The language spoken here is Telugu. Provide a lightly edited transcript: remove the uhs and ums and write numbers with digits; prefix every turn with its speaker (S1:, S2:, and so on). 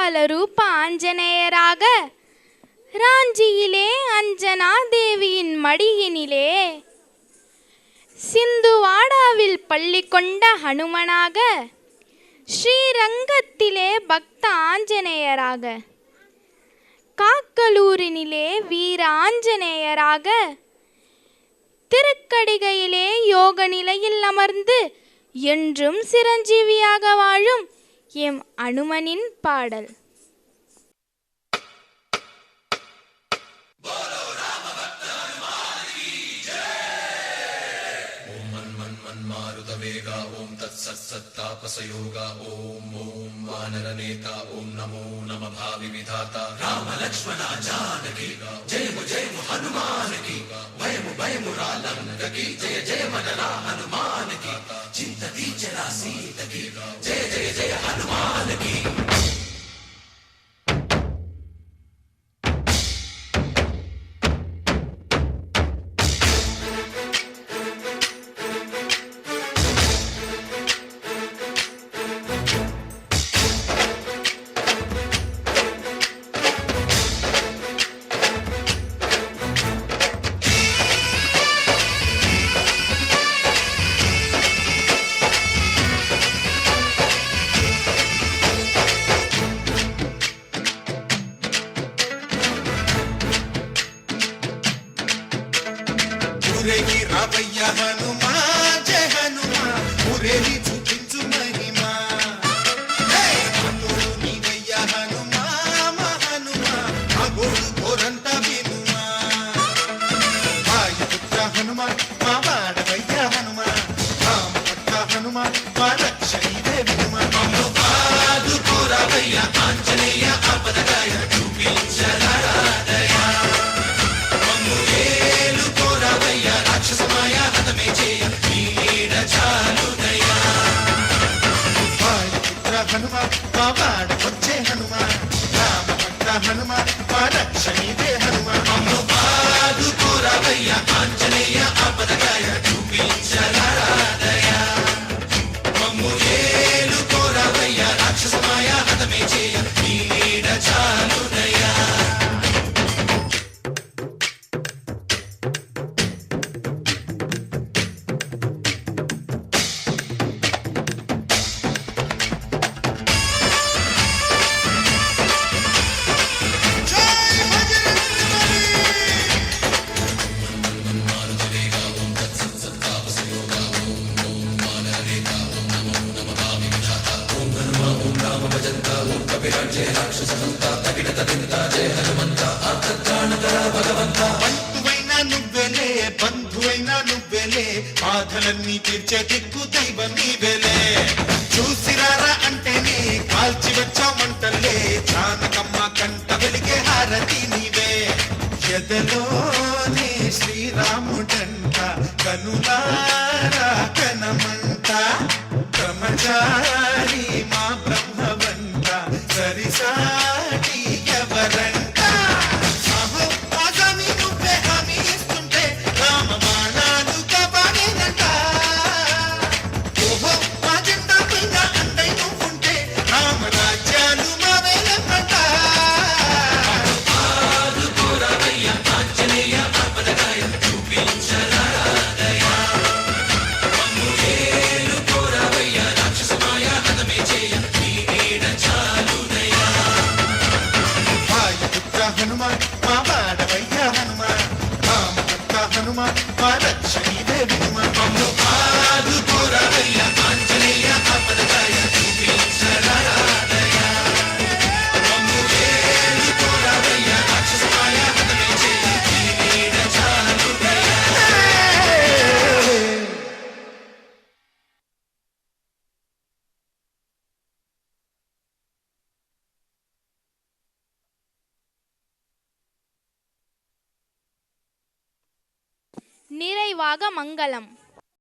S1: காலரூப ஆஞ்சநேயராக ராஞ்சியிலே அஞ்சனா தேவியின் மடியினிலே சிந்துவாடாவில் பள்ளி கொண்ட ஹனுமனாக ஸ்ரீரங்கத்திலே பக்த ஆஞ்சநேயராக காக்கலூரினிலே வீர ஆஞ்சநேயராக திருக்கடிகையிலே யோக நிலையில் அமர்ந்து என்றும் சிரஞ்சீவியாக வாழும் எம் அனுமனின் பாடல்.
S2: मारुतवेगा ओम तत्सत्सत्तापसयोगा ओम ओम वानरनेता ओम नमो नमः भावि विधाता राम लक्ष्मण जानकी जय हनुमान की भयमु रालंक की जय जय मनरा हनुमान की चिंतती चला सीत की जय जय जय हनुमान की. రావయ్య హనుమా జయ హనుమా మురేలి చూపించు మహిమా మనుడు నీవయ్య హనుమా హనుమా అగోడు కోరంత వినుమా వాయుపుత్ర హనుమా మా వాడవయ్య హనుమా రామభక్త హనుమా మా రక్షణీదే వినుమా మమ్ము పాదుకోరావయ్య ఆంజనేయ ఆపదగాయ చూపించరాదయ మమ్ము ఏలు కోరావయ్య రాక్షసమాయ హతమే చేయ నీడ చాలుదయ వాయుపుత్ర హనుమా మా వాడవచ్చే హనుమా రామభక్త హనుమా మా రక్షణీదే హనుమా మమ్ము పాదుకోరావయ్య ఆంజనేయ ఆపదగాయ చూపించరాదయ మమ్ము ఏలు కోరావయ్య రాక్షసమాయ హతమే చేయ నీడ చాలుదయ. బంధువైనా నువ్వెలే బంధువైనా నువ్వెలే బాధలన్నీ తీర్చే దిక్కు దైవం నీవెలే చూసిరారా అంటేనే కాల్చి వచ్చామంటలే జానకమ్మ కంట వెలిగే హారతి నీవే ఎదలోనే శ్రీరాముడంట కనులారా కనమంట బ్రహ్మచారి మా బ్రహ్మవంట సరిసాటి ఎవరంట హనుమా మా వాడవయ్య హనుమా రామభక్త హనుమా మా రక్షణీదే వినుమా మమ్ము పాదుకోరావయ్య ఆంజనేయ ఆపదగాయ చూపించరాదయ మమ్ము ఏలు కోరావయ్య రాక్షసమాయ హతమే చేయ నీడ చాలుదయ.
S1: நிறைவாக மங்களம்.